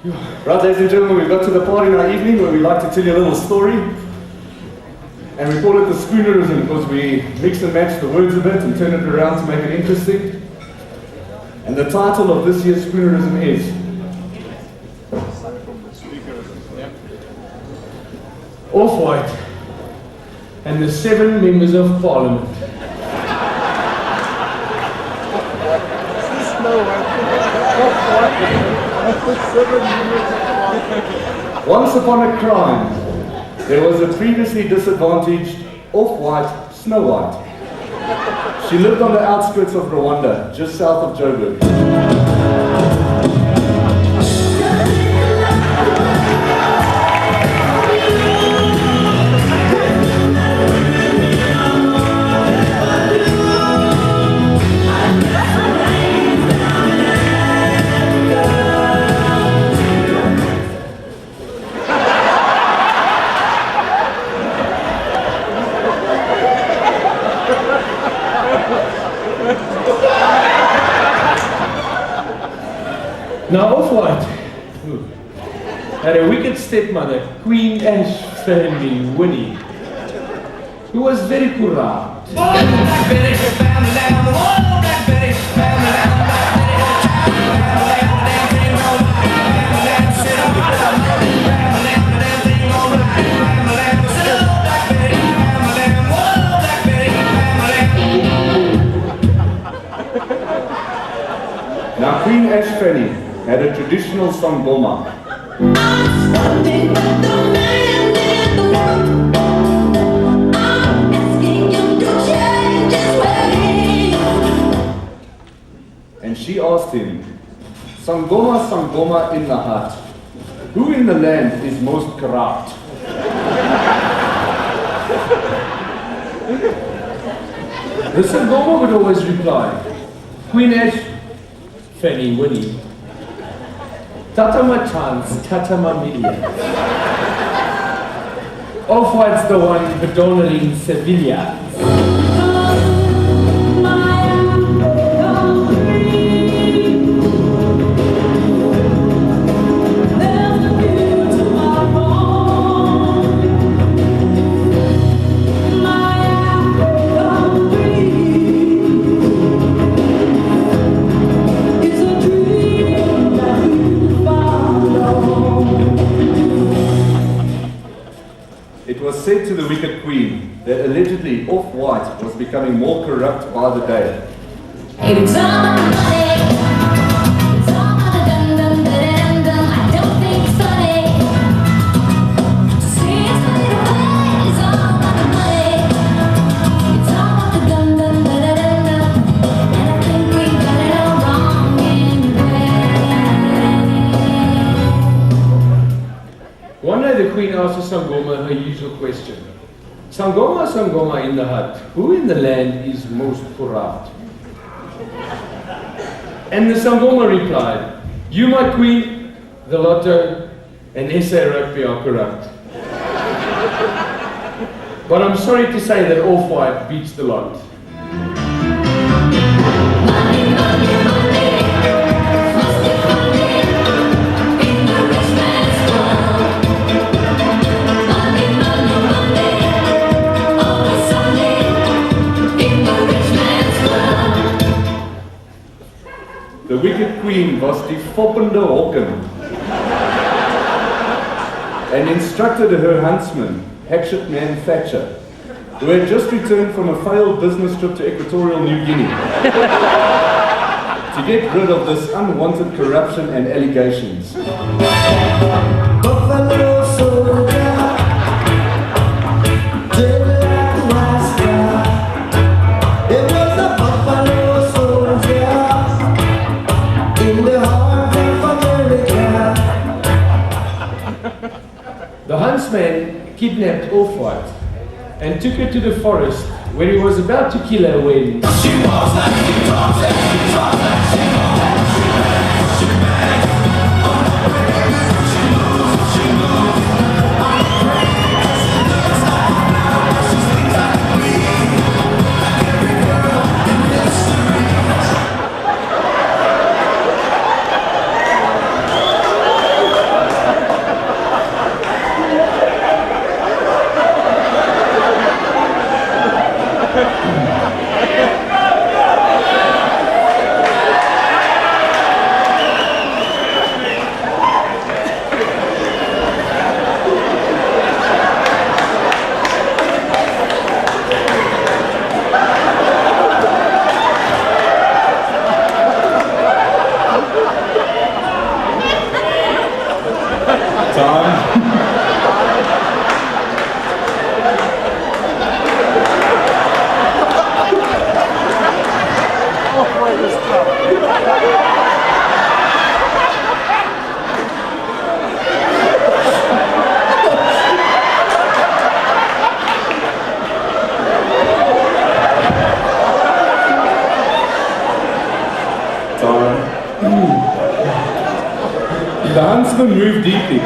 Right, ladies and gentlemen, we've got to the part in our evening where we like to tell you a little story. And we call it the Spoonerism because we mix and match the words a bit and turn it around to make it interesting. And the title of this year's Spoonerism is Off-White and the 7 members of Parliament. Once upon a crime, there was a previously disadvantaged off-white Snow White. She lived on the outskirts of Rwanda, just south of Joburg. Now, Off-White had a wicked stepmother, Queen Ashfanny Winnie, who was very corrupt. Now, Queen Ashfanny had a traditional sangoma. And she asked him, Sangoma, Sangoma in the hut, who in the land is most corrupt? The sangoma would always reply, Queen Ashfanny Winnie, Tatama chance, Tatama media. Off-White's the one bedoneling Sevilla. It was said to the wicked queen that allegedly Off-White was becoming more corrupt by the day. It's all about the money. It's all about the dum-dum-da-dum-dum. I don't think it's funny to see it's funny the way. It's all about the money. It's all about the dum-dum-da-dum-dum. And I think we got it all wrong anyway. One day the queen asked the sangoma her usual question. Sangoma, Sangoma in the hut, who in the land is most corrupt? And the sangoma replied, you, my queen, the lotto, and SA Rugby are corrupt. But I'm sorry to say that Off-White beats the lot. Money, money, money. The wicked queen was die foppende Hocken and instructed her huntsman, Hatchet Man Thatcher, who had just returned from a failed business trip to Equatorial New Guinea, to get rid of this unwanted corruption and allegations. Buffalo soldier, the huntsman kidnapped Off-White and took her to the forest where he was about to kill her when she was like she talks and she talks like she moves, she bangs on the break, she moves, she moves on the break, she looks like now, she sleeps like me, like every girl in history. The huntsman moved deeply. The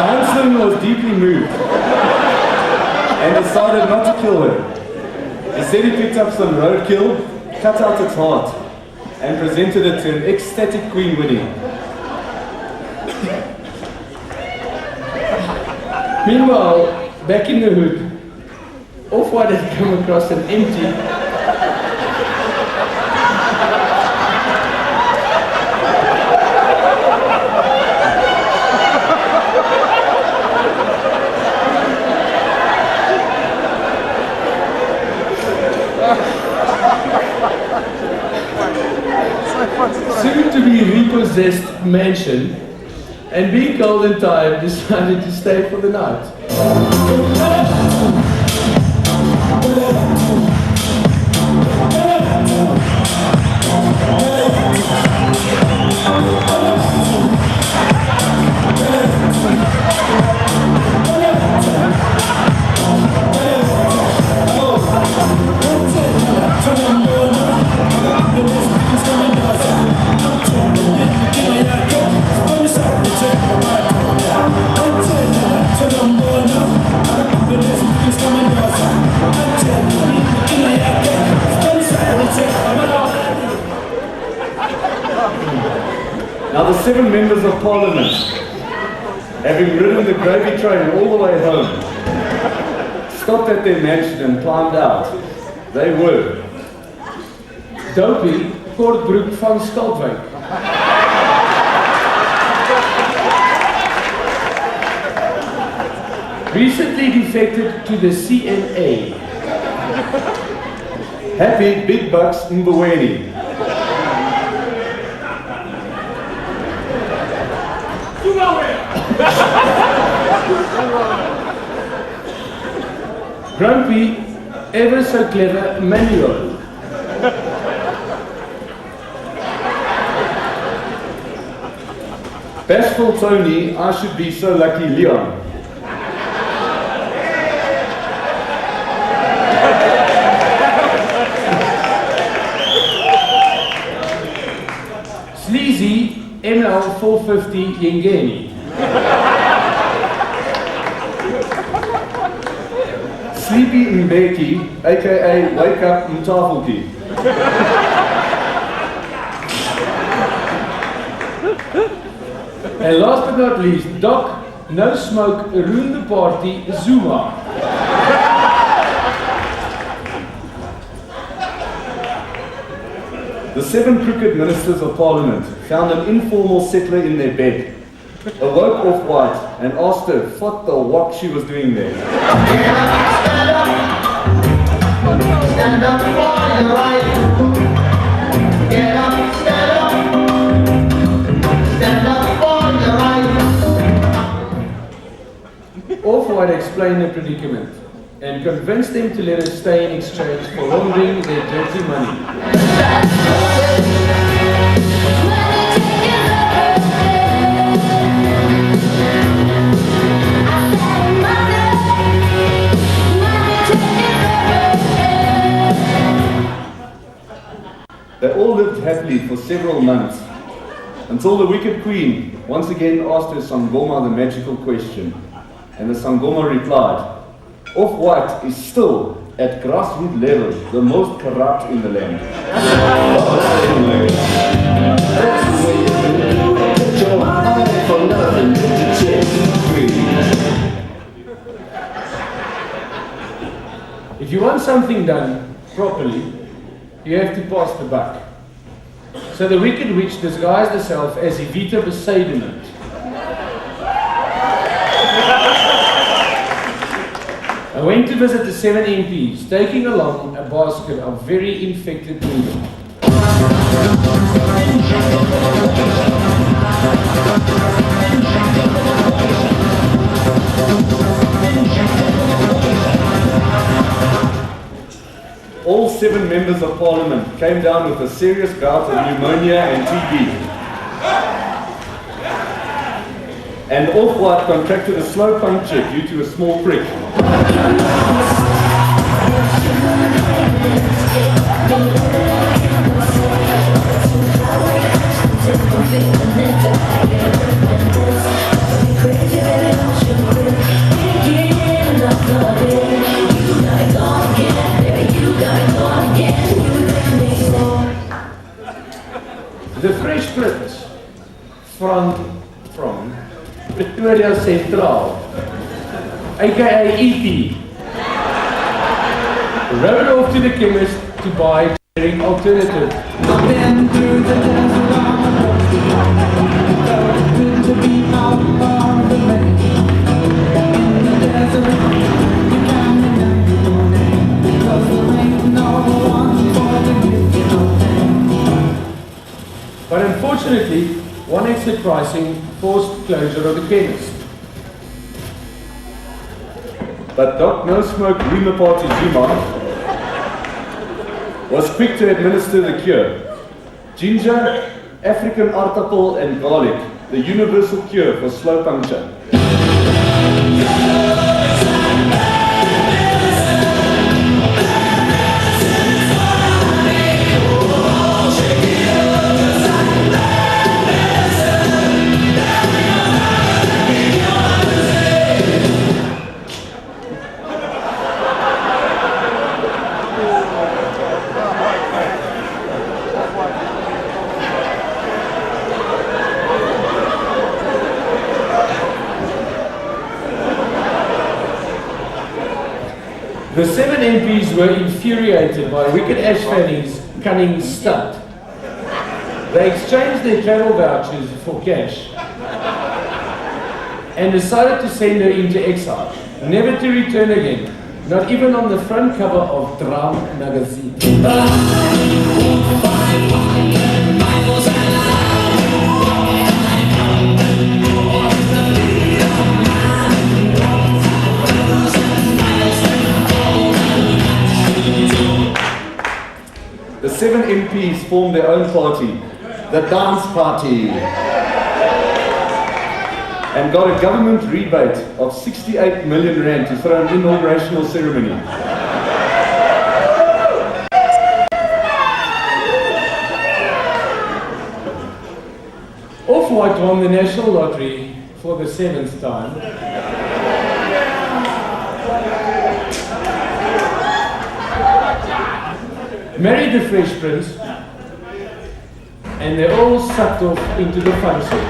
huntsman was deeply moved and decided not to kill her. Instead, he picked up some roadkill, cut out its heart, and presented it to an ecstatic Queen Winnie. Meanwhile, back in the hood, Off-White had come across an empty soon-to-be repossessed mansion, and being cold and tired, decided to stay for the night. Now the 7 members of Parliament, having ridden the gravy train all the way home, stopped at their mansion and climbed out. They were Dopey Kortbroek van Skalkwyk, recently defected to the CNA, Happy Big Bucks Mbweni, Grumpy, ever so clever Manuel, Bashful Tony, I should be so lucky Leon, Sleazy, ML 450 Yengeni, Sleepy Mbeki, aka Wake Up Mtafuki, and last but not least, Doc No Smoke Ruin the Party Zuma. The 7 crooked ministers of Parliament found an informal settler in their bed, awoke Off-White and asked her what the what she was doing there. Stand up for your right. Get up, stand up. Stand up for your right. Off-White explained the predicament and convinced them to let her stay in exchange for laundering their dirty money. They all lived happily for several months, until the wicked queen once again asked her Sangoma the magical question, and the Sangoma replied, Off-White is still, at grassroots level, the most corrupt in the land. If you want something done properly, you have to pass the buck. So the wicked witch disguised herself as Evita Besaidinant. I went to visit the 7 MPs, taking along a basket of very infected noodles. All 7 members of Parliament came down with a serious bout of pneumonia and TB. And Off-White contracted a slow puncture due to a small prick. The Fresh Prince from Pretoria Central, aka E.T., rode off to the chemist to buy a drink alternative. Then through the desert good to be out on the lake. In the desert, you can't deny your name, because there ain't no one for to give you no pain. But unfortunately, one exit pricing forced closure of the chemist. But Doc No Smoke Rimapati Zuma was quick to administer the cure. Ginger, African article and garlic, the universal cure for slow puncture. The 7 MPs were infuriated by Wicked Ash Fanning's cunning stunt. They exchanged their travel vouchers for cash and decided to send her into exile, never to return again, not even on the front cover of Dram magazine. The 7 MPs formed their own party, the Dance Party, and got a government rebate of 68 million rand to throw an inaugurational ceremony. Off-White won the National Lottery for the 7th time. Married the Fresh Prince, and they all sucked off into the function.